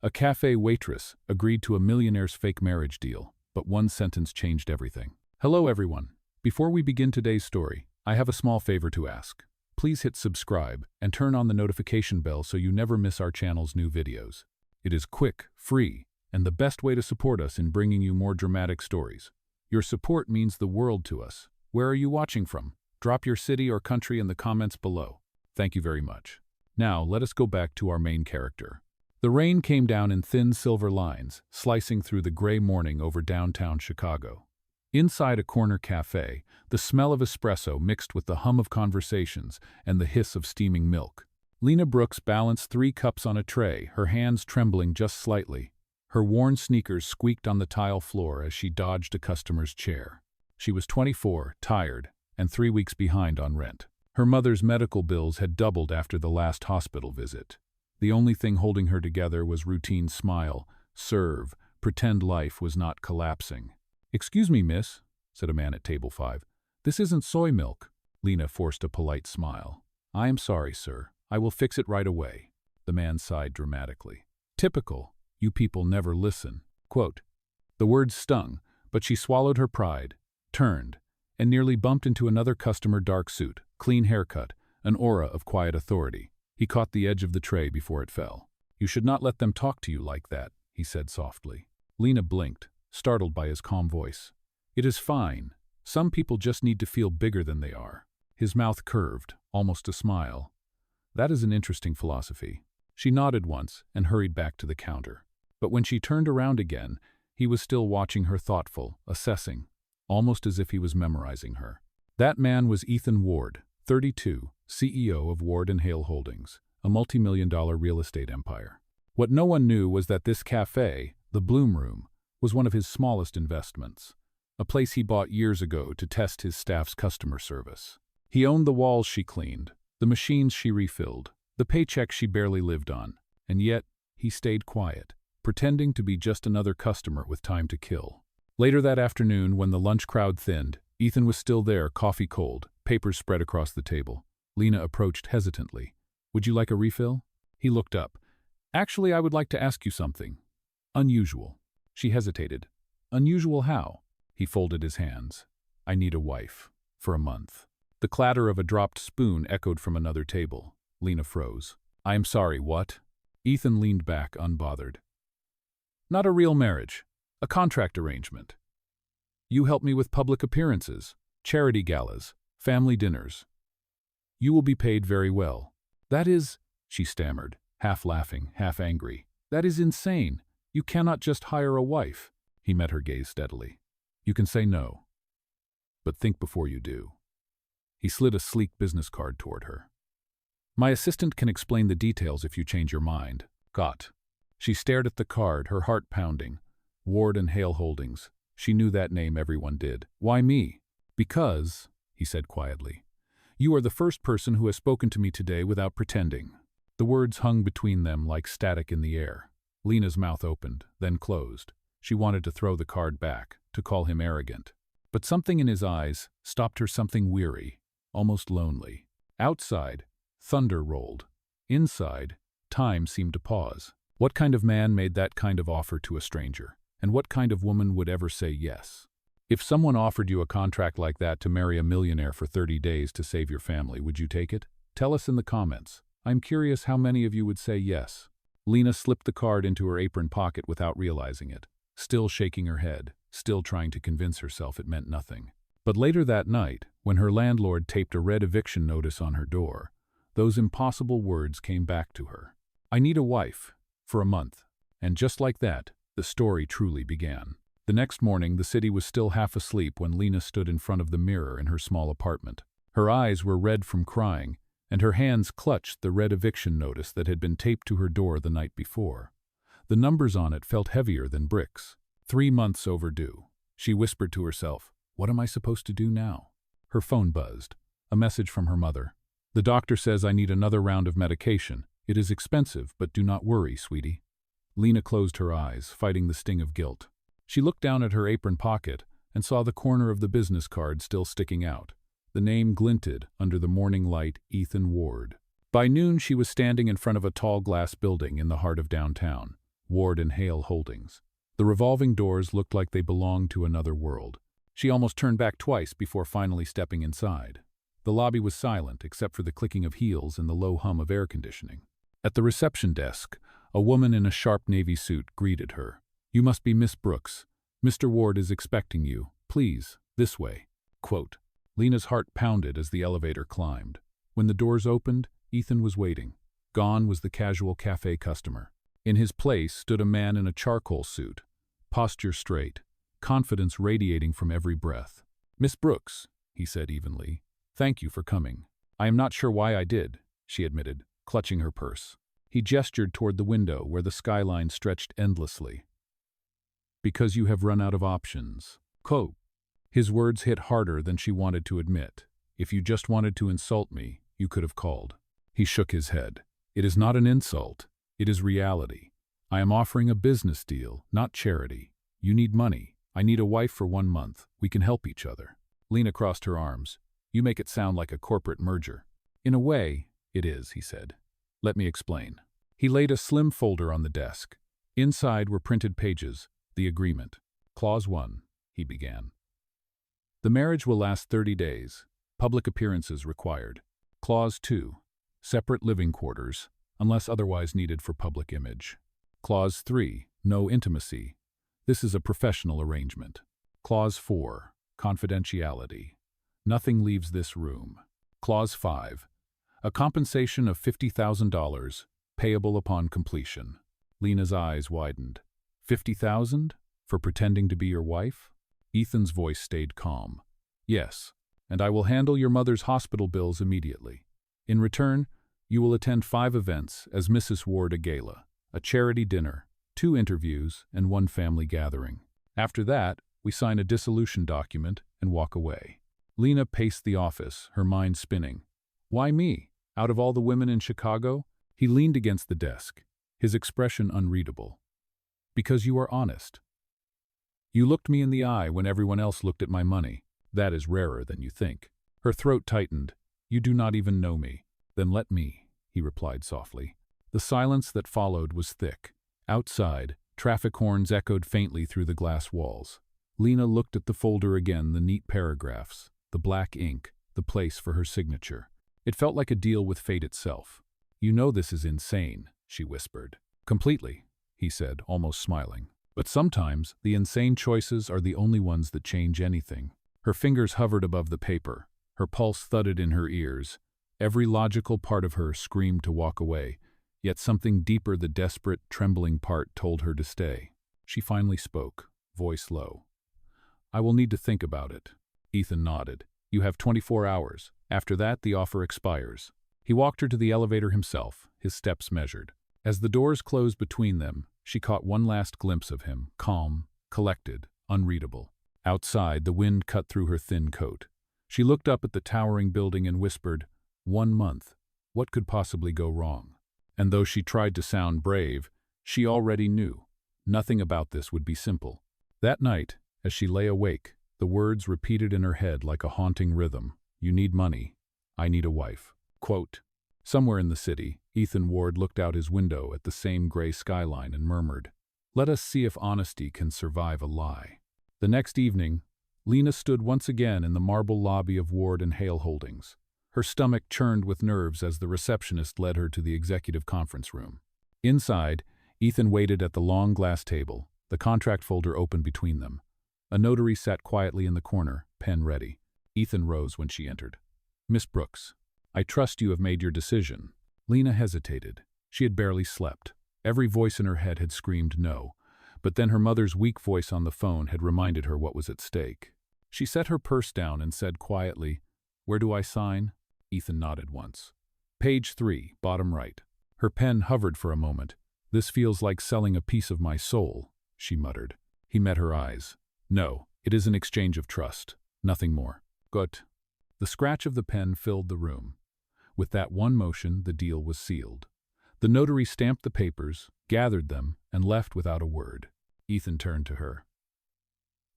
A cafe waitress agreed to a millionaire's fake marriage deal, but one sentence changed everything. Hello everyone. Before we begin today's story, I have a small favor to ask. Please hit subscribe and turn on the notification bell so you never miss our channel's new videos. It is quick, free, and the best way to support us in bringing you more dramatic stories. Your support means the world to us. Where are you watching from? Drop your city or country in the comments below. Thank you very much. Now, let us go back to our main character. The rain came down in thin silver lines, slicing through the gray morning over downtown Chicago. Inside a corner cafe, the smell of espresso mixed with the hum of conversations and the hiss of steaming milk. Lena Brooks balanced 3 cups on a tray, her hands trembling just slightly. Her worn sneakers squeaked on the tile floor as she dodged a customer's chair. She was 24, tired, and 3 weeks behind on rent. Her mother's medical bills had doubled after the last hospital visit. The only thing holding her together was routine smile, serve, pretend life was not collapsing. "Excuse me, miss," said a man at table 5. "This isn't soy milk." Lena forced a polite smile. "I am sorry, sir. I will fix it right away." The man sighed dramatically. "Typical. You people never listen." Quote. The words stung, but she swallowed her pride, turned, and nearly bumped into another customer, dark suit, clean haircut, an aura of quiet authority. He caught the edge of the tray before it fell. "You should not let them talk to you like that," he said softly. Lena blinked, startled by his calm voice. "It is fine. Some people just need to feel bigger than they are." His mouth curved, almost a smile. "That is an interesting philosophy." She nodded once and hurried back to the counter. But when she turned around again, he was still watching her, thoughtful, assessing, almost as if he was memorizing her. That man was Ethan Ward, 32, CEO of Ward & Hale Holdings, a multi-million-dollar real estate empire. What no one knew was that this cafe, the Bloom Room, was one of his smallest investments, a place he bought years ago to test his staff's customer service. He owned the walls she cleaned, the machines she refilled, the paycheck she barely lived on, and yet he stayed quiet, pretending to be just another customer with time to kill. Later that afternoon, when the lunch crowd thinned, Ethan was still there, coffee cold, papers spread across the table. Lena approached hesitantly. "Would you like a refill?" He looked up. "Actually, I would like to ask you something. Unusual." She hesitated. "Unusual how?" He folded his hands. "I need a wife. For a month." The clatter of a dropped spoon echoed from another table. Lena froze. "I am sorry, what?" Ethan leaned back, unbothered. "Not a real marriage. A contract arrangement. You help me with public appearances, charity galas, family dinners. You will be paid very well." "That is," she stammered, half laughing, half angry. "That is insane. You cannot just hire a wife." He met her gaze steadily. "You can say no, but think before you do." He slid a sleek business card toward her. "My assistant can explain the details if you change your mind." "Got." She stared at the card, her heart pounding. Ward & Hale Holdings. She knew that name, everyone did. "Why me?" "Because," he said quietly, "you are the first person who has spoken to me today without pretending." The words hung between them like static in the air. Lena's mouth opened, then closed. She wanted to throw the card back, to call him arrogant. But something in his eyes stopped her, something weary, almost lonely. Outside, thunder rolled. Inside, time seemed to pause. What kind of man made that kind of offer to a stranger? And what kind of woman would ever say yes? If someone offered you a contract like that to marry a millionaire for 30 days to save your family, would you take it? Tell us in the comments. I'm curious how many of you would say yes. Lena slipped the card into her apron pocket without realizing it, still shaking her head, still trying to convince herself it meant nothing. But later that night, when her landlord taped a red eviction notice on her door, those impossible words came back to her. "I need a wife. For a month." And just like that, the story truly began. The next morning, the city was still half asleep when Lena stood in front of the mirror in her small apartment. Her eyes were red from crying, and her hands clutched the red eviction notice that had been taped to her door the night before. The numbers on it felt heavier than bricks. 3 months overdue. She whispered to herself, "What am I supposed to do now?" Her phone buzzed. A message from her mother. "The doctor says I need another round of medication. It is expensive, but do not worry, sweetie." Lena closed her eyes, fighting the sting of guilt. She looked down at her apron pocket and saw the corner of the business card still sticking out. The name glinted under the morning light, Ethan Ward. By noon, she was standing in front of a tall glass building in the heart of downtown. Ward and Hale Holdings. The revolving doors looked like they belonged to another world. She almost turned back twice before finally stepping inside. The lobby was silent except for the clicking of heels and the low hum of air conditioning. At the reception desk, a woman in a sharp navy suit greeted her. "You must be Miss Brooks. Mr. Ward is expecting you. Please, this way." Quote. Lena's heart pounded as the elevator climbed. When the doors opened, Ethan was waiting. Gone was the casual cafe customer. In his place stood a man in a charcoal suit, posture straight, confidence radiating from every breath. "Miss Brooks," he said evenly, "thank you for coming." "I am not sure why I did," she admitted, clutching her purse. He gestured toward the window where the skyline stretched endlessly. "Because you have run out of options." Quote. His words hit harder than she wanted to admit. "If you just wanted to insult me, you could have called." He shook his head. "It is not an insult. It is reality. I am offering a business deal, not charity. You need money. I need a wife for 1 month. We can help each other." Lena crossed her arms. "You make it sound like a corporate merger." "In a way, it is," he said. "Let me explain." He laid a slim folder on the desk. Inside were printed pages, the agreement. "Clause 1, he began. "The marriage will last 30 days. Public appearances required. Clause 2, separate living quarters, unless otherwise needed for public image. Clause 3, no intimacy. This is a professional arrangement. Clause 4, confidentiality. Nothing leaves this room. Clause 5, a compensation of $50,000, payable upon completion." Lena's eyes widened. "50,000? For pretending to be your wife?" Ethan's voice stayed calm. "Yes, and I will handle your mother's hospital bills immediately. In return, you will attend 5 events as Mrs. Ward, a gala, a charity dinner, 2 interviews, and 1 family gathering. After that, we sign a dissolution document and walk away." Lena paced the office, her mind spinning. "Why me? Out of all the women in Chicago?" He leaned against the desk, his expression unreadable. "Because you are honest. You looked me in the eye when everyone else looked at my money. That is rarer than you think." Her throat tightened. "You do not even know me." "Then let me," he replied softly. The silence that followed was thick. Outside, traffic horns echoed faintly through the glass walls. Lena looked at the folder again, the neat paragraphs, the black ink, the place for her signature. It felt like a deal with fate itself. "You know this is insane," she whispered. "Completely," he said, almost smiling. "But sometimes the insane choices are the only ones that change anything." Her fingers hovered above the paper. Her pulse thudded in her ears. Every logical part of her screamed to walk away, yet something deeper, the desperate, trembling part, told her to stay. She finally spoke, voice low. "I will need to think about it." Ethan nodded. "You have 24 hours. After that, the offer expires." He walked her to the elevator himself, his steps measured. As the doors closed between them, she caught one last glimpse of him, calm, collected, unreadable. Outside, the wind cut through her thin coat. She looked up at the towering building and whispered, 1 month. What could possibly go wrong? And though she tried to sound brave, she already knew. Nothing about this would be simple. That night, as she lay awake, the words repeated in her head like a haunting rhythm. "You need money. I need a wife." Quote. Somewhere in the city, Ethan Ward looked out his window at the same gray skyline and murmured, "Let us see if honesty can survive a lie." The next evening, Lena stood once again in the marble lobby of Ward and Hale Holdings. Her stomach churned with nerves as the receptionist led her to the executive conference room. Inside, Ethan waited at the long glass table, the contract folder open between them. A notary sat quietly in the corner, pen ready. Ethan rose when she entered. "Miss Brooks, I trust you have made your decision." Lena hesitated. She had barely slept. Every voice in her head had screamed no, but then her mother's weak voice on the phone had reminded her what was at stake. She set her purse down and said quietly, "Where do I sign?" Ethan nodded once. "Page 3, bottom right." Her pen hovered for a moment. "This feels like selling a piece of my soul," she muttered. He met her eyes. "No, it is an exchange of trust. Nothing more." "Good." The scratch of the pen filled the room. With that one motion, the deal was sealed. The notary stamped the papers, gathered them, and left without a word. Ethan turned to her.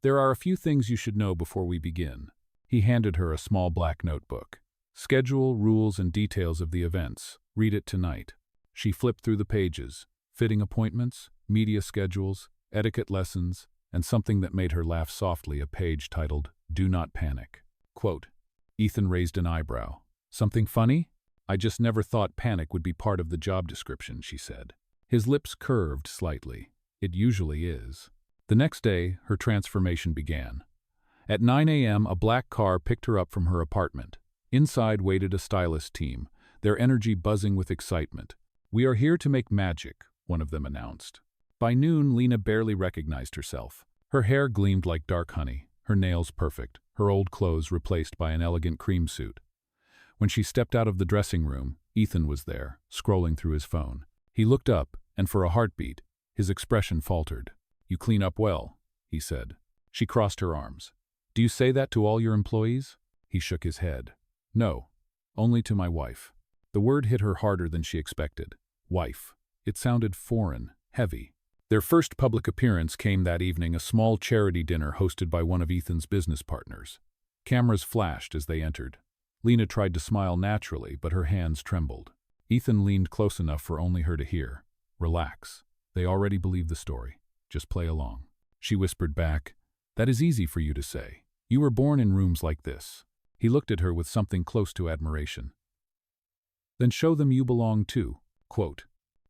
"There are a few things you should know before we begin." He handed her a small black notebook. "Schedule, rules, and details of the events. Read it tonight." She flipped through the pages. Fitting appointments, media schedules, etiquette lessons, and something that made her laugh softly, a page titled, "Do Not Panic." Quote, Ethan raised an eyebrow. "Something funny? I just never thought panic would be part of the job description," she said. His lips curved slightly. "It usually is." The next day, her transformation began. At 9 a.m., a black car picked her up from her apartment. Inside waited a stylist team, their energy buzzing with excitement. "We are here to make magic," one of them announced. By noon, Lena barely recognized herself. Her hair gleamed like dark honey, her nails perfect, her old clothes replaced by an elegant cream suit. When she stepped out of the dressing room, Ethan was there, scrolling through his phone. He looked up, and for a heartbeat, his expression faltered. "You clean up well," he said. She crossed her arms. "Do you say that to all your employees?" He shook his head. "No, only to my wife." The word hit her harder than she expected. Wife. It sounded foreign, heavy. Their first public appearance came that evening, a small charity dinner hosted by one of Ethan's business partners. Cameras flashed as they entered. Lena tried to smile naturally, but her hands trembled. Ethan leaned close enough for only her to hear. "Relax. They already believe the story. Just play along." She whispered back, "That is easy for you to say. You were born in rooms like this." He looked at her with something close to admiration. "Then show them you belong too." Quote,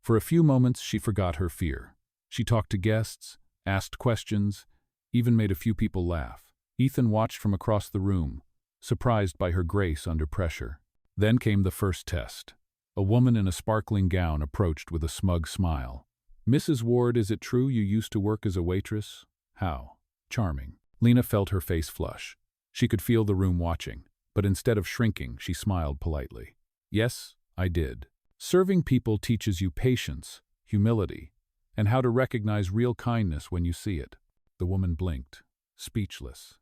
For a few moments she forgot her fear. She talked to guests, asked questions, even made a few people laugh. Ethan watched from across the room, surprised by her grace under pressure. Then came the first test. A woman in a sparkling gown approached with a smug smile. "Mrs. Ward, is it true you used to work as a waitress?" "How?" "Charming." Lena felt her face flush. She could feel the room watching, but instead of shrinking, she smiled politely. "Yes, I did. Serving people teaches you patience, humility, and how to recognize real kindness when you see it." The woman blinked, speechless.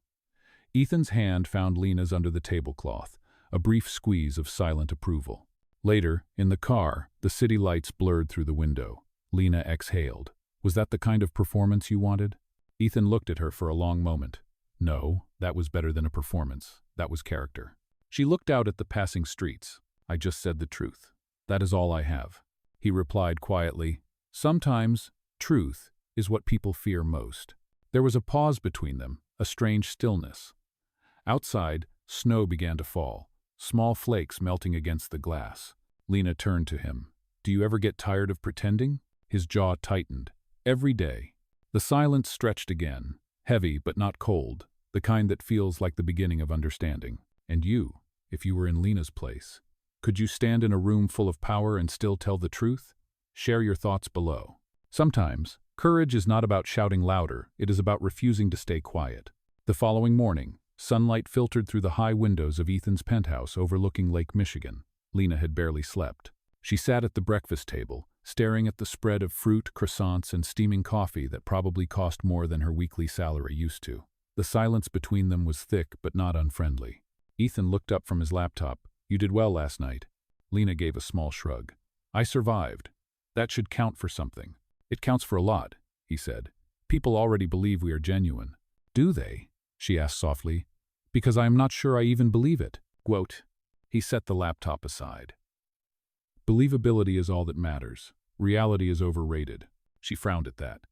Ethan's hand found Lena's under the tablecloth, a brief squeeze of silent approval. Later, in the car, the city lights blurred through the window. Lena exhaled. "Was that the kind of performance you wanted?" Ethan looked at her for a long moment. "No, that was better than a performance. That was character." She looked out at the passing streets. "I just said the truth. That is all I have." He replied quietly, "Sometimes, truth is what people fear most." There was a pause between them, a strange stillness. Outside, snow began to fall, small flakes melting against the glass. Lena turned to him. "Do you ever get tired of pretending?" His jaw tightened. "Every day." The silence stretched again, heavy but not cold, the kind that feels like the beginning of understanding. "And you, if you were in Lena's place, could you stand in a room full of power and still tell the truth? Share your thoughts below. Sometimes, courage is not about shouting louder, it is about refusing to stay quiet. The following morning, sunlight filtered through the high windows of Ethan's penthouse overlooking Lake Michigan. Lena had barely slept. She sat at the breakfast table, staring at the spread of fruit, croissants, and steaming coffee that probably cost more than her weekly salary used to. The silence between them was thick but not unfriendly. Ethan looked up from his laptop. "You did well last night." Lena gave a small shrug. "I survived. That should count for something." "It counts for a lot," he said. "People already believe we are genuine." "Do they?" she asked softly. "Because I am not sure I even believe it." Quote. He set the laptop aside. "Believability is all that matters. Reality is overrated." She frowned at that.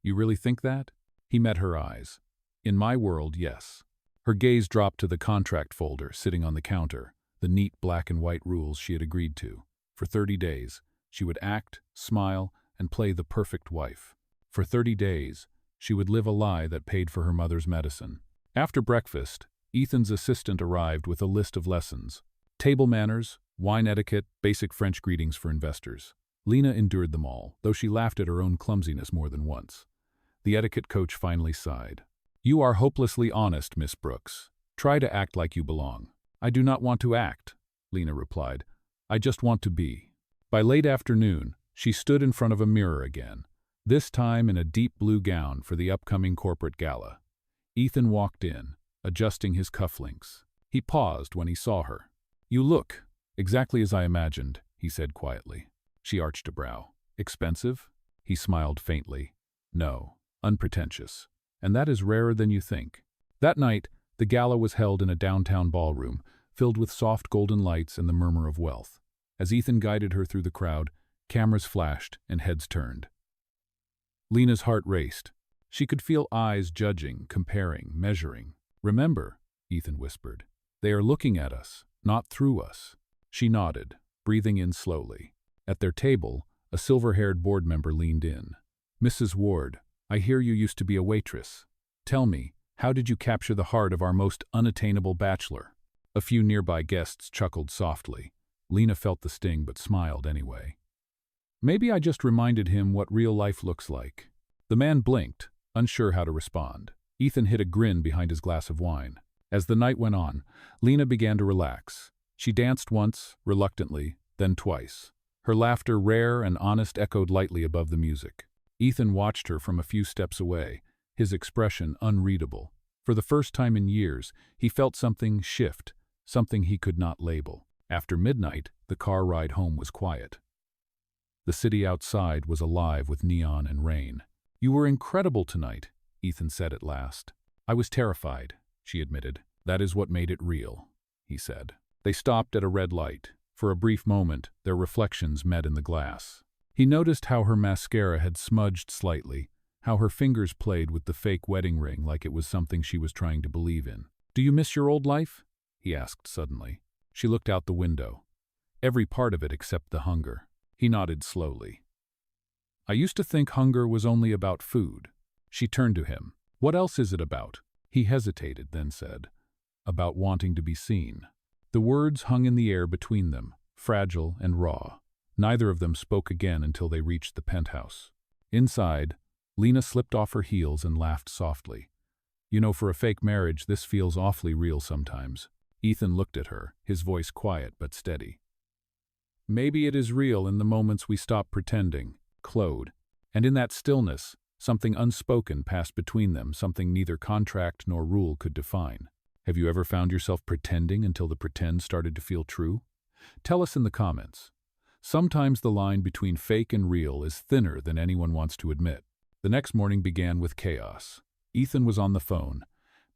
"You really think that?" He met her eyes. "In my world, yes." Her gaze dropped to the contract folder sitting on the counter, the neat black and white rules she had agreed to. For 30 days, she would act, smile, and play the perfect wife. For 30 days, she would live a lie that paid for her mother's medicine. After breakfast, Ethan's assistant arrived with a list of lessons. Table manners, wine etiquette, basic French greetings for investors. Lena endured them all, though she laughed at her own clumsiness more than once. The etiquette coach finally sighed. "You are hopelessly honest, Miss Brooks. Try to act like you belong." "I do not want to act," Lena replied. "I just want to be." By late afternoon, she stood in front of a mirror again, this time in a deep blue gown for the upcoming corporate gala. Ethan walked in, adjusting his cufflinks. He paused when he saw her. "You look exactly as I imagined," he said quietly. She arched a brow. "Expensive?" He smiled faintly. "No, unpretentious. And that is rarer than you think." That night, the gala was held in a downtown ballroom, filled with soft golden lights and the murmur of wealth. As Ethan guided her through the crowd, cameras flashed and heads turned. Lena's heart raced. She could feel eyes judging, comparing, measuring. "Remember," Ethan whispered, "they are looking at us, not through us." She nodded, breathing in slowly. At their table, a silver-haired board member leaned in. "Mrs. Ward, I hear you used to be a waitress. Tell me, how did you capture the heart of our most unattainable bachelor?" A few nearby guests chuckled softly. Lena felt the sting but smiled anyway. "Maybe I just reminded him what real life looks like." The man blinked, unsure how to respond. Ethan hid a grin behind his glass of wine. As the night went on, Lena began to relax. She danced once, reluctantly, then twice. Her laughter, rare and honest, echoed lightly above the music. Ethan watched her from a few steps away, his expression unreadable. For the first time in years, he felt something shift, something he could not label. After midnight, the car ride home was quiet. The city outside was alive with neon and rain. "You were incredible tonight," Ethan said at last. "I was terrified," she admitted. "That is what made it real," he said. They stopped at a red light. For a brief moment, their reflections met in the glass. He noticed how her mascara had smudged slightly, how her fingers played with the fake wedding ring like it was something she was trying to believe in. "Do you miss your old life?" he asked suddenly. She looked out the window. Every part of it except the hunger. He nodded slowly. "I used to think hunger was only about food." She turned to him. "What else is it about?" He hesitated, then said, "About wanting to be seen." The words hung in the air between them, fragile and raw. Neither of them spoke again until they reached the penthouse. Inside, Lena slipped off her heels and laughed softly. "You know, for a fake marriage, this feels awfully real sometimes." Ethan looked at her, his voice quiet but steady. "Maybe it is real in the moments we stop pretending," Claude. And in that stillness, something unspoken passed between them, something neither contract nor rule could define. Have you ever found yourself pretending until the pretend started to feel true? Tell us in the comments. Sometimes the line between fake and real is thinner than anyone wants to admit. The next morning began with chaos. Ethan was on the phone,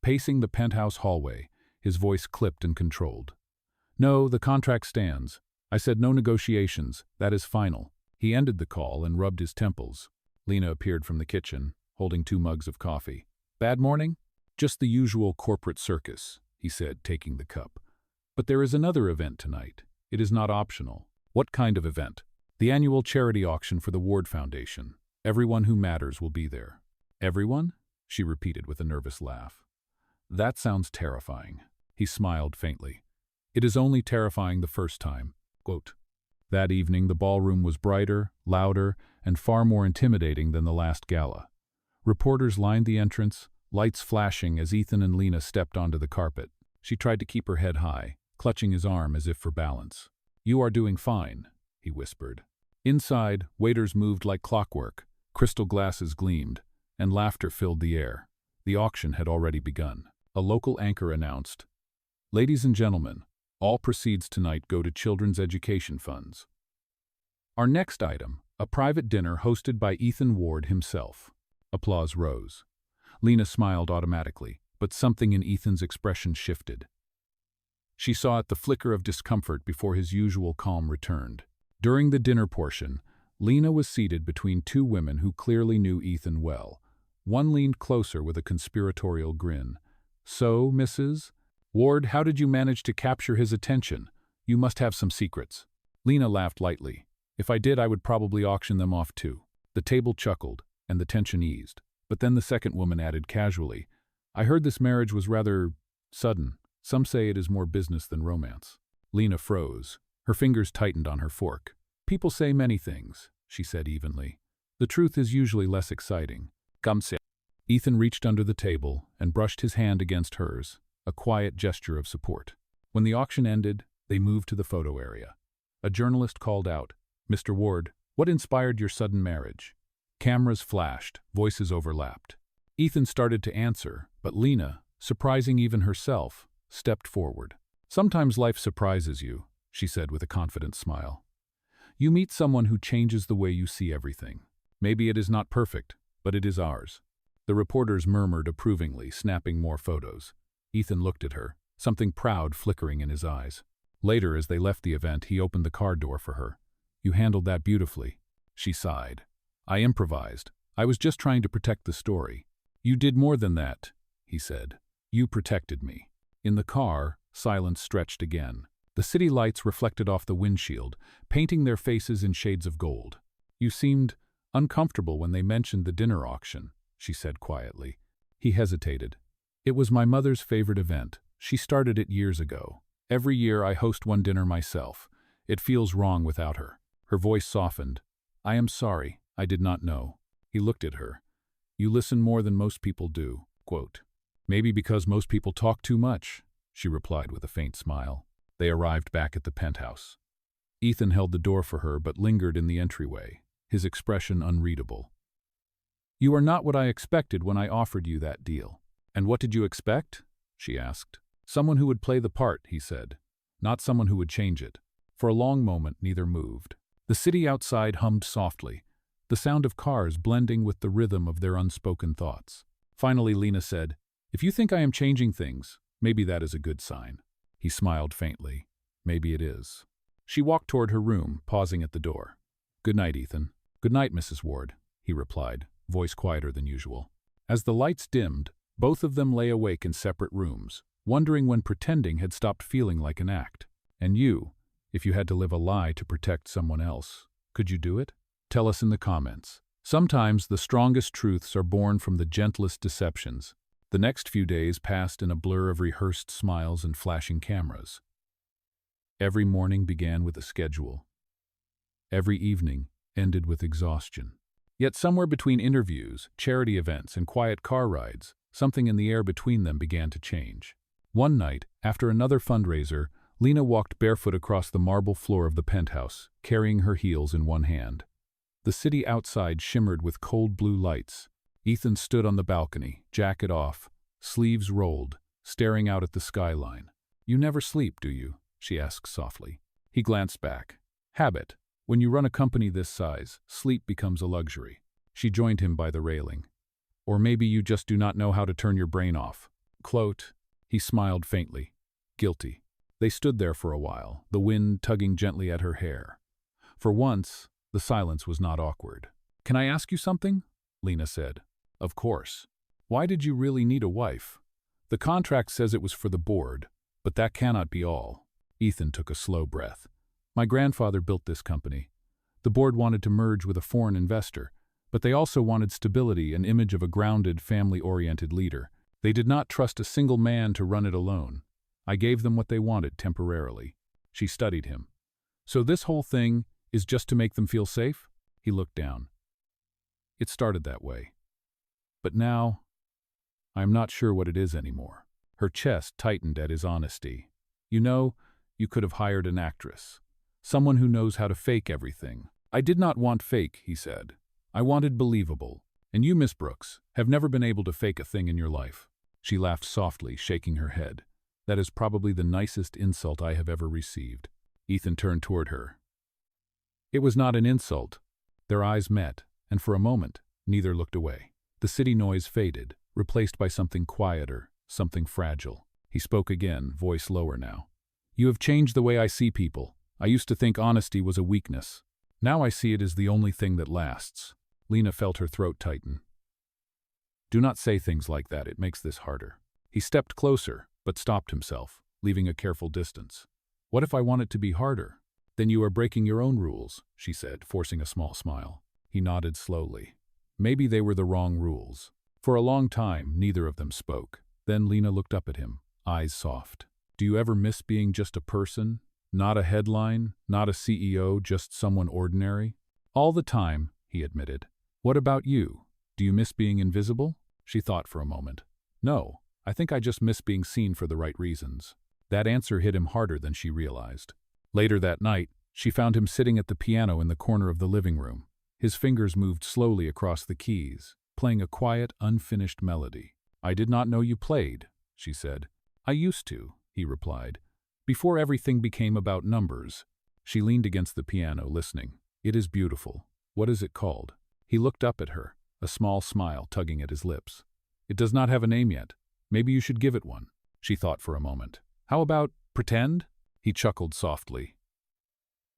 pacing the penthouse hallway, his voice clipped and controlled. "No, the contract stands. I said no negotiations. That is final." He ended the call and rubbed his temples. Lena appeared from the kitchen, holding 2 mugs of coffee. "Bad morning?" "Just the usual corporate circus," he said, taking the cup. "But there is another event tonight. It is not optional." "What kind of event?" "The annual charity auction for the Ward Foundation. Everyone who matters will be there." "Everyone?" she repeated with a nervous laugh. "That sounds terrifying." He smiled faintly. "It is only terrifying the first time." Quote. That evening, the ballroom was brighter, louder, and far more intimidating than the last gala. Reporters lined the entrance, lights flashing as Ethan and Lena stepped onto the carpet. She tried to keep her head high, clutching his arm as if for balance. "You are doing fine," he whispered. Inside, waiters moved like clockwork, crystal glasses gleamed, and laughter filled the air. The auction had already begun. A local anchor announced, "Ladies and gentlemen, all proceeds tonight go to children's education funds." Our next item, a private dinner hosted by Ethan Ward himself. Applause rose. Lena smiled automatically, but something in Ethan's expression shifted. She saw it the flicker of discomfort before his usual calm returned. During the dinner portion, Lena was seated between 2 women who clearly knew Ethan well. One leaned closer with a conspiratorial grin. "So, Mrs. Ward, how did you manage to capture his attention? You must have some secrets." Lena laughed lightly. "If I did, I would probably auction them off too." The table chuckled, and the tension eased. But then the second woman added casually, "I heard this marriage was rather sudden. Some say it is more business than romance." Lena froze. Her fingers tightened on her fork. "People say many things," she said evenly. "The truth is usually less exciting." "Come sit." Ethan reached under the table and brushed his hand against hers, a quiet gesture of support. When the auction ended, they moved to the photo area. A journalist called out, "Mr. Ward, what inspired your sudden marriage?" Cameras flashed, voices overlapped. Ethan started to answer, but Lena, surprising even herself, stepped forward. "Sometimes life surprises you," she said with a confident smile. "You meet someone who changes the way you see everything. Maybe it is not perfect, but it is ours." The reporters murmured approvingly, snapping more photos. Ethan looked at her, something proud flickering in his eyes. Later, as they left the event, he opened the car door for her. "You handled that beautifully." She sighed. "I improvised, I was just trying to protect the story. You did more than that, he said. You protected me. In the car, silence stretched again. The city lights reflected off the windshield, painting their faces in shades of gold. You seemed uncomfortable when they mentioned the dinner auction, she said quietly. He hesitated. It was my mother's favorite event. She started it years ago. Every year I host one dinner myself. It feels wrong without her. Her voice softened. I am sorry. I did not know. He looked at her. You listen more than most people do. Quote, maybe because most people talk too much, she replied with a faint smile. They arrived back at the penthouse. Ethan held the door for her but lingered in the entryway, his expression unreadable. You are not what I expected when I offered you that deal. And what did you expect? She asked. Someone who would play the part, he said. Not someone who would change it. For a long moment, neither moved. The city outside hummed softly, the sound of cars blending with the rhythm of their unspoken thoughts. Finally, Lena said, if you think I am changing things, maybe that is a good sign. He smiled faintly. Maybe it is. She walked toward her room, pausing at the door. Good night, Ethan. Good night, Mrs. Ward, he replied, voice quieter than usual. As the lights dimmed, both of them lay awake in separate rooms, wondering when pretending had stopped feeling like an act. And you, if you had to live a lie to protect someone else, could you do it? Tell us in the comments. Sometimes the strongest truths are born from the gentlest deceptions. The next few days passed in a blur of rehearsed smiles and flashing cameras. Every morning began with a schedule. Every evening ended with exhaustion. Yet somewhere between interviews, charity events, and quiet car rides, something in the air between them began to change. One night, after another fundraiser, Lena walked barefoot across the marble floor of the penthouse, carrying her heels in one hand. The city outside shimmered with cold blue lights. Ethan stood on the balcony, jacket off, sleeves rolled, staring out at the skyline. You never sleep, do you? She asked softly. He glanced back. Habit. When you run a company this size, sleep becomes a luxury. She joined him by the railing. Or maybe you just do not know how to turn your brain off. Quote. He smiled faintly. Guilty. They stood there for a while, the wind tugging gently at her hair. For once, the silence was not awkward. Can I ask you something? Lena said. Of course. Why did you really need a wife? The contract says it was for the board, but that cannot be all. Ethan took a slow breath. My grandfather built this company. The board wanted to merge with a foreign investor, but they also wanted stability, an image of a grounded, family-oriented leader. They did not trust a single man to run it alone. I gave them what they wanted temporarily. She studied him. So this whole thing is just to make them feel safe? He looked down. It started that way. But now, I am not sure what it is anymore. Her chest tightened at his honesty. You know, you could have hired an actress. Someone who knows how to fake everything. I did not want fake, he said. I wanted believable. And you, Miss Brooks, have never been able to fake a thing in your life. She laughed softly, shaking her head. That is probably the nicest insult I have ever received. Ethan turned toward her. It was not an insult. Their eyes met, and for a moment, neither looked away. The city noise faded, replaced by something quieter, something fragile. He spoke again, voice lower now. You have changed the way I see people. I used to think honesty was a weakness. Now I see it as the only thing that lasts. Lena felt her throat tighten. Do not say things like that, it makes this harder. He stepped closer, but stopped himself, leaving a careful distance. What if I want it to be harder? Then you are breaking your own rules, she said, forcing a small smile. He nodded slowly. Maybe they were the wrong rules. For a long time, neither of them spoke. Then Lena looked up at him, eyes soft. Do you ever miss being just a person? Not a headline, not a CEO, just someone ordinary? All the time, he admitted. What about you? Do you miss being invisible? She thought for a moment. No, I think I just miss being seen for the right reasons. That answer hit him harder than she realized. Later that night, she found him sitting at the piano in the corner of the living room. His fingers moved slowly across the keys, playing a quiet, unfinished melody. I did not know you played, she said. I used to, he replied. Before everything became about numbers. She leaned against the piano, listening. It is beautiful. What is it called? He looked up at her, a small smile tugging at his lips. It does not have a name yet. Maybe you should give it one. She thought for a moment. How about pretend? He chuckled softly.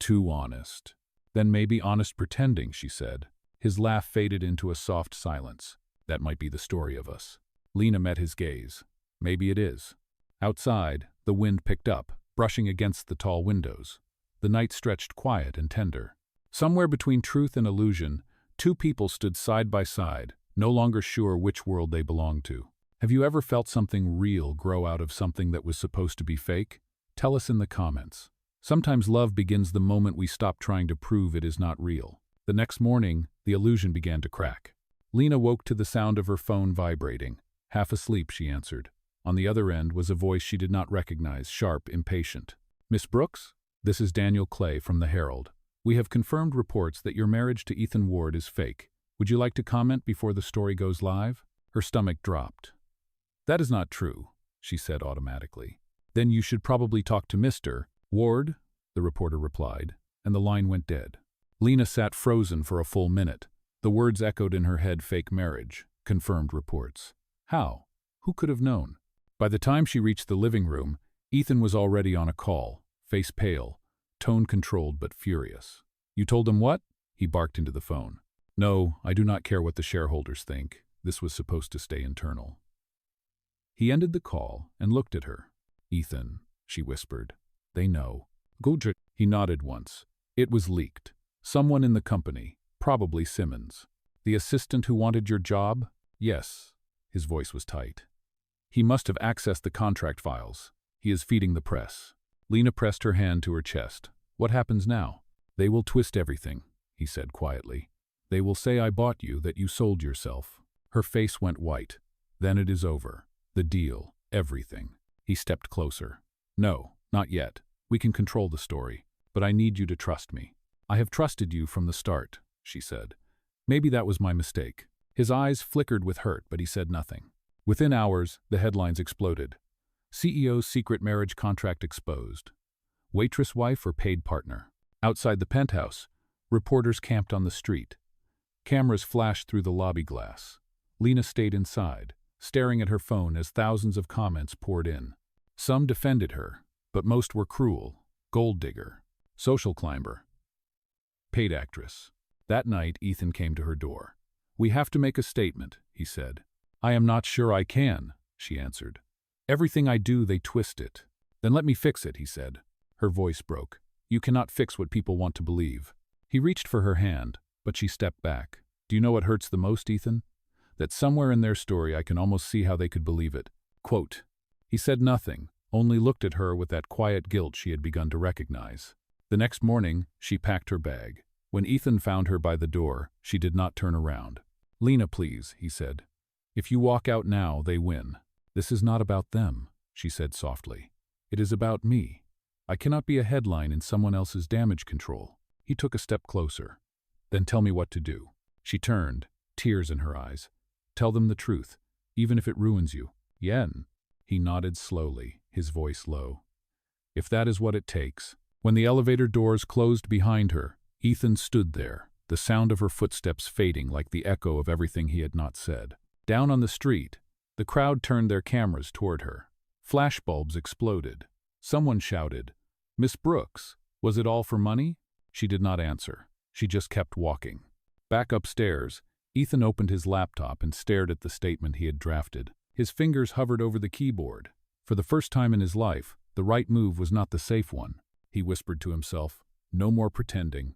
Too honest. Then maybe honest pretending, she said. His laugh faded into a soft silence. That might be the story of us. Lena met his gaze. Maybe it is. Outside, the wind picked up, brushing against the tall windows. The night stretched quiet and tender. Somewhere between truth and illusion, two people stood side by side, no longer sure which world they belonged to. Have you ever felt something real grow out of something that was supposed to be fake? Tell us in the comments. Sometimes love begins the moment we stop trying to prove it is not real. The next morning, the illusion began to crack. Lena woke to the sound of her phone vibrating. Half asleep, she answered. On the other end was a voice she did not recognize, sharp, impatient. Miss Brooks? This is Daniel Clay from the Herald. We have confirmed reports that your marriage to Ethan Ward is fake. Would you like to comment before the story goes live? Her stomach dropped. That is not true, she said automatically. Then you should probably talk to Mr. Ward, the reporter replied, and the line went dead. Lena sat frozen for a full minute. The words echoed in her head: fake marriage, confirmed reports. How? Who could have known? By the time she reached the living room, Ethan was already on a call, face pale, tone controlled but furious. You told him what? He barked into the phone. No, I do not care what the shareholders think. This was supposed to stay internal. He ended the call and looked at her. Ethan, she whispered. They know. Go. He nodded once. It was leaked. Someone in the company, probably Simmons. The assistant who wanted your job? Yes. His voice was tight. He must have accessed the contract files. He is feeding the press. Lena pressed her hand to her chest. What happens now? They will twist everything, he said quietly. They will say I bought you, that you sold yourself. Her face went white. Then it is over. The deal. Everything. He stepped closer. No, not yet. We can control the story. But I need you to trust me. I have trusted you from the start, she said. Maybe that was my mistake. His eyes flickered with hurt, but he said nothing. Within hours, the headlines exploded. CEO's secret marriage contract exposed. Waitress wife or paid partner. Outside the penthouse, reporters camped on the street. Cameras flashed through the lobby glass. Lena stayed inside, staring at her phone as thousands of comments poured in. Some defended her, but most were cruel. Gold digger. Social climber. Paid actress. That night, Ethan came to her door. We have to make a statement, he said. I am not sure I can, she answered. Everything I do, they twist it. Then let me fix it, he said. Her voice broke. You cannot fix what people want to believe. He reached for her hand, but she stepped back. Do you know what hurts the most, Ethan? That somewhere in their story I can almost see how they could believe it. Quote. He said nothing, only looked at her with that quiet guilt she had begun to recognize. The next morning, she packed her bag. When Ethan found her by the door, she did not turn around. Lena, please, he said. If you walk out now, they win. This is not about them, she said softly. It is about me. I cannot be a headline in someone else's damage control. He took a step closer. Then tell me what to do. She turned, tears in her eyes. Tell them the truth, even if it ruins you. Yen. He nodded slowly, his voice low. If that is what it takes. When the elevator doors closed behind her, Ethan stood there, the sound of her footsteps fading like the echo of everything he had not said. Down on the street, the crowd turned their cameras toward her. Flashbulbs exploded. Someone shouted, Miss Brooks, was it all for money? She did not answer. She just kept walking. Back upstairs, Ethan opened his laptop and stared at the statement he had drafted. His fingers hovered over the keyboard. For the first time in his life, the right move was not the safe one. He whispered to himself, no more pretending.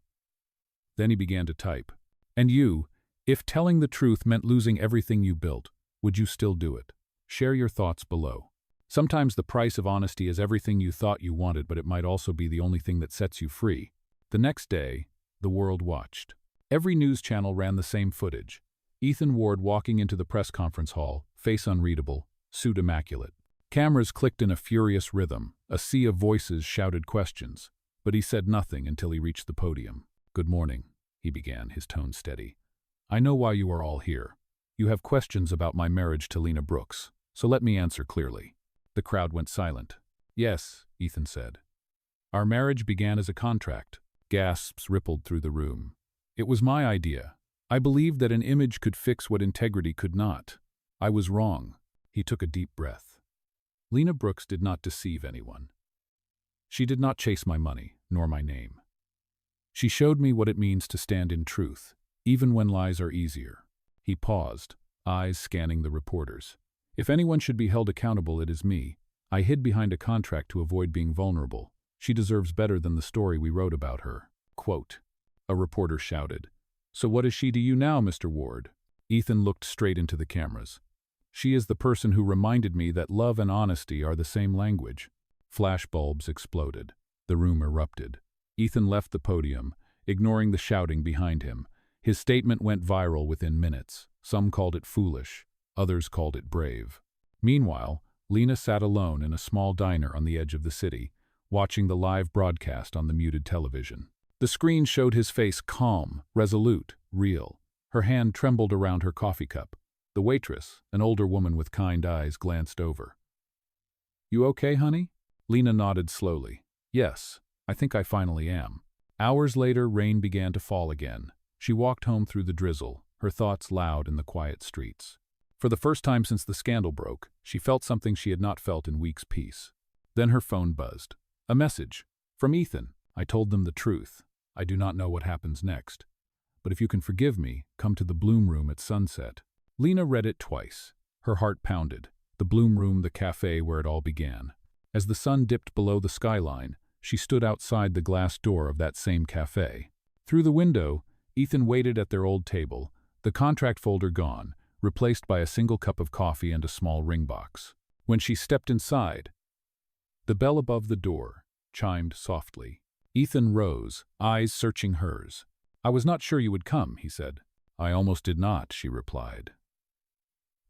Then he began to type. And you, if telling the truth meant losing everything you built, would you still do it? Share your thoughts below. Sometimes the price of honesty is everything you thought you wanted, but it might also be the only thing that sets you free. The next day, the world watched. Every news channel ran the same footage. Ethan Ward walking into the press conference hall, face unreadable, suit immaculate. Cameras clicked in a furious rhythm. A sea of voices shouted questions. But he said nothing until he reached the podium. Good morning, he began, his tone steady. I know why you are all here. You have questions about my marriage to Lena Brooks, so let me answer clearly. The crowd went silent. Yes, Ethan said. Our marriage began as a contract. Gasps rippled through the room. It was my idea. I believed that an image could fix what integrity could not. I was wrong. He took a deep breath. Lena Brooks did not deceive anyone. She did not chase my money, nor my name. She showed me what it means to stand in truth, even when lies are easier. He paused, eyes scanning the reporters. If anyone should be held accountable, it is me. I hid behind a contract to avoid being vulnerable. She deserves better than the story we wrote about her. Quote. A reporter shouted. So what is she to you now, Mr. Ward? Ethan looked straight into the cameras. She is the person who reminded me that love and honesty are the same language. Flashbulbs exploded. The room erupted. Ethan left the podium, ignoring the shouting behind him. His statement went viral within minutes. Some called it foolish. Others called it brave. Meanwhile, Lena sat alone in a small diner on the edge of the city, watching the live broadcast on the muted television. The screen showed his face calm, resolute, real. Her hand trembled around her coffee cup. The waitress, an older woman with kind eyes, glanced over. You okay, honey? Lena nodded slowly. Yes, I think I finally am. Hours later, rain began to fall again. She walked home through the drizzle, her thoughts loud in the quiet streets. For the first time since the scandal broke, she felt something she had not felt in weeks' peace. Then her phone buzzed. A message. From Ethan. I told them the truth. I do not know what happens next. But if you can forgive me, come to the Bloom Room at sunset. Lena read it twice. Her heart pounded. The Bloom Room, the cafe where it all began. As the sun dipped below the skyline, she stood outside the glass door of that same cafe. Through the window, Ethan waited at their old table, the contract folder gone, replaced by a single cup of coffee and a small ring box. When she stepped inside, the bell above the door chimed softly. Ethan rose, eyes searching hers. I was not sure you would come, he said. I almost did not, she replied.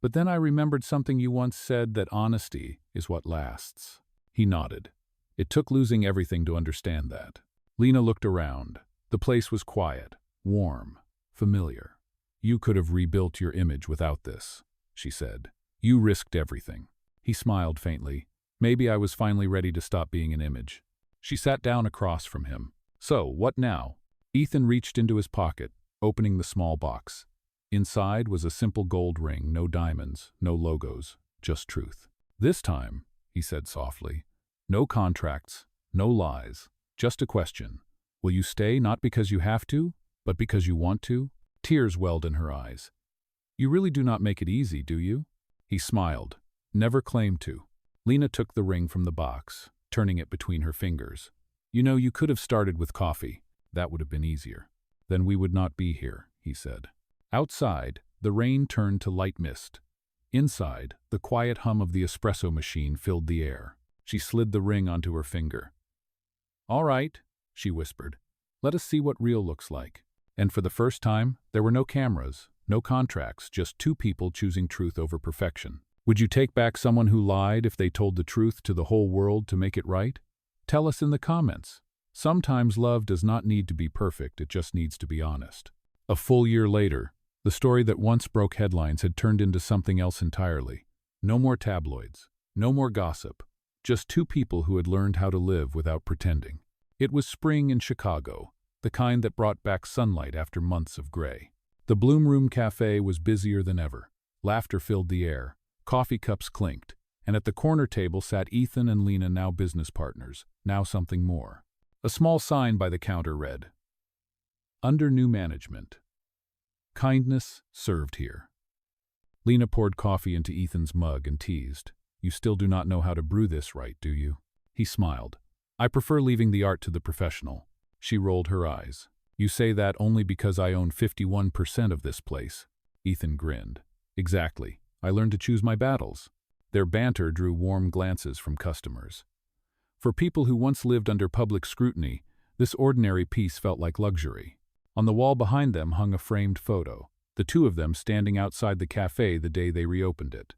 But then I remembered something you once said, that honesty is what lasts. He nodded. It took losing everything to understand that. Lena looked around. The place was quiet, warm, familiar. You could have rebuilt your image without this, she said. You risked everything. He smiled faintly. Maybe I was finally ready to stop being an image. She sat down across from him. So, what now? Ethan reached into his pocket, opening the small box. Inside was a simple gold ring, no diamonds, no logos, just truth. This time, he said softly, no contracts, no lies, just a question. Will you stay not because you have to, but because you want to? Tears welled in her eyes. You really do not make it easy, do you? He smiled. Never claimed to. Lena took the ring from the box, turning it between her fingers. You know, you could have started with coffee. That would have been easier. Then we would not be here, he said. Outside, the rain turned to light mist. Inside, the quiet hum of the espresso machine filled the air. She slid the ring onto her finger. All right, she whispered. Let us see what real looks like. And for the first time, there were no cameras, no contracts, just two people choosing truth over perfection. Would you take back someone who lied if they told the truth to the whole world to make it right? Tell us in the comments. Sometimes love does not need to be perfect, it just needs to be honest. A full year later, the story that once broke headlines had turned into something else entirely. No more tabloids, no more gossip, just two people who had learned how to live without pretending. It was spring in Chicago, the kind that brought back sunlight after months of gray. The Bloom Room Café was busier than ever. Laughter filled the air, coffee cups clinked, and at the corner table sat Ethan and Lena, now business partners, now something more. A small sign by the counter read, Under new management. Kindness served here. Lena poured coffee into Ethan's mug and teased, You still do not know how to brew this right, do you? He smiled. I prefer leaving the art to the professional. She rolled her eyes. You say that only because I own 51% of this place. Ethan grinned. Exactly. I learned to choose my battles. Their banter drew warm glances from customers. For people who once lived under public scrutiny, this ordinary piece felt like luxury. On the wall behind them hung a framed photo, the two of them standing outside the cafe the day they reopened it.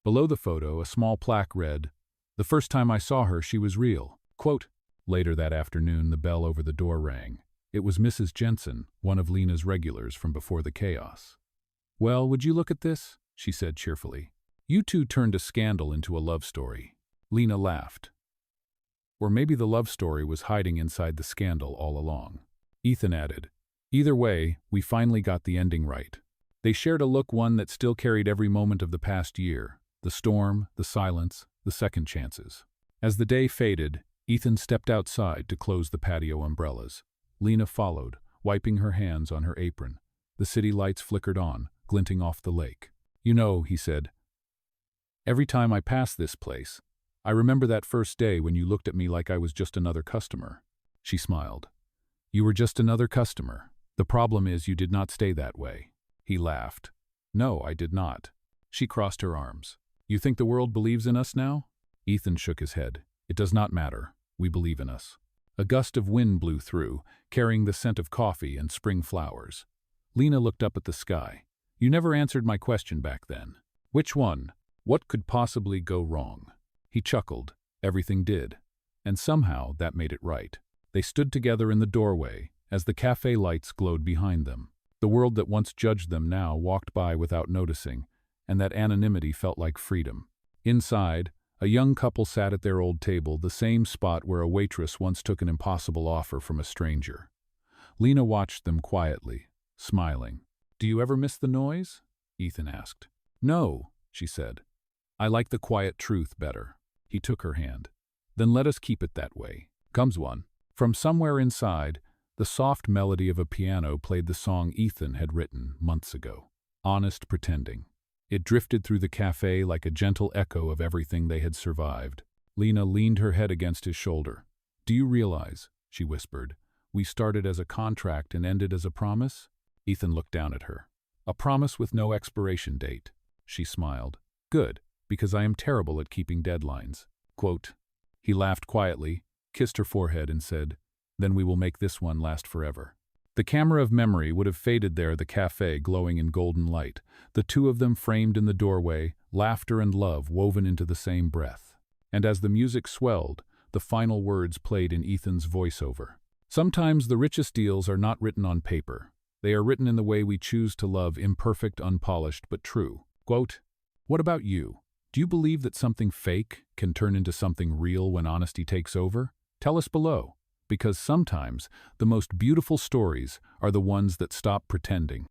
Below the photo, a small plaque read, The first time I saw her, she was real. Quote, Later that afternoon, the bell over the door rang. It was Mrs. Jensen, one of Lena's regulars from before the chaos. Well, would you look at this? She said cheerfully. You two turned a scandal into a love story. Lena laughed. Or maybe the love story was hiding inside the scandal all along. Ethan added, Either way, we finally got the ending right. They shared a look, one that still carried every moment of the past year, the storm, the silence, the second chances. As the day faded, Ethan stepped outside to close the patio umbrellas. Lena followed, wiping her hands on her apron. The city lights flickered on, glinting off the lake. "You know," he said, "every time I pass this place, I remember that first day when you looked at me like I was just another customer." She smiled. "You were just another customer. The problem is you did not stay that way." He laughed. "No, I did not." She crossed her arms. "You think the world believes in us now?" Ethan shook his head. "It does not matter. We believe in us." A gust of wind blew through, carrying the scent of coffee and spring flowers. Lena looked up at the sky. "You never answered my question back then." "Which one? What could possibly go wrong?" He chuckled. "Everything did. And somehow that made it right." They stood together in the doorway, as the cafe lights glowed behind them. The world that once judged them now walked by without noticing, and that anonymity felt like freedom. Inside, a young couple sat at their old table, the same spot where a waitress once took an impossible offer from a stranger. Lena watched them quietly, smiling. "Do you ever miss the noise?" Ethan asked. "No," she said. "I like the quiet truth better." He took her hand. "Then let us keep it that way." Comes one. From somewhere inside, the soft melody of a piano played the song Ethan had written months ago. Honest Pretending. It drifted through the cafe like a gentle echo of everything they had survived. Lena leaned her head against his shoulder. "Do you realize," she whispered, "we started as a contract and ended as a promise?" Ethan looked down at her. "A promise with no expiration date." She smiled. "Good, because I am terrible at keeping deadlines." Quote. He laughed quietly, kissed her forehead, and said, "Then we will make this one last forever." The camera of memory would have faded there, the cafe glowing in golden light, the two of them framed in the doorway, laughter and love woven into the same breath. And as the music swelled, the final words played in Ethan's voiceover. "Sometimes the richest deals are not written on paper. They are written in the way we choose to love, imperfect, unpolished, but true." Quote, "What about you? Do you believe that something fake can turn into something real when honesty takes over? Tell us below. Because sometimes the most beautiful stories are the ones that stop pretending.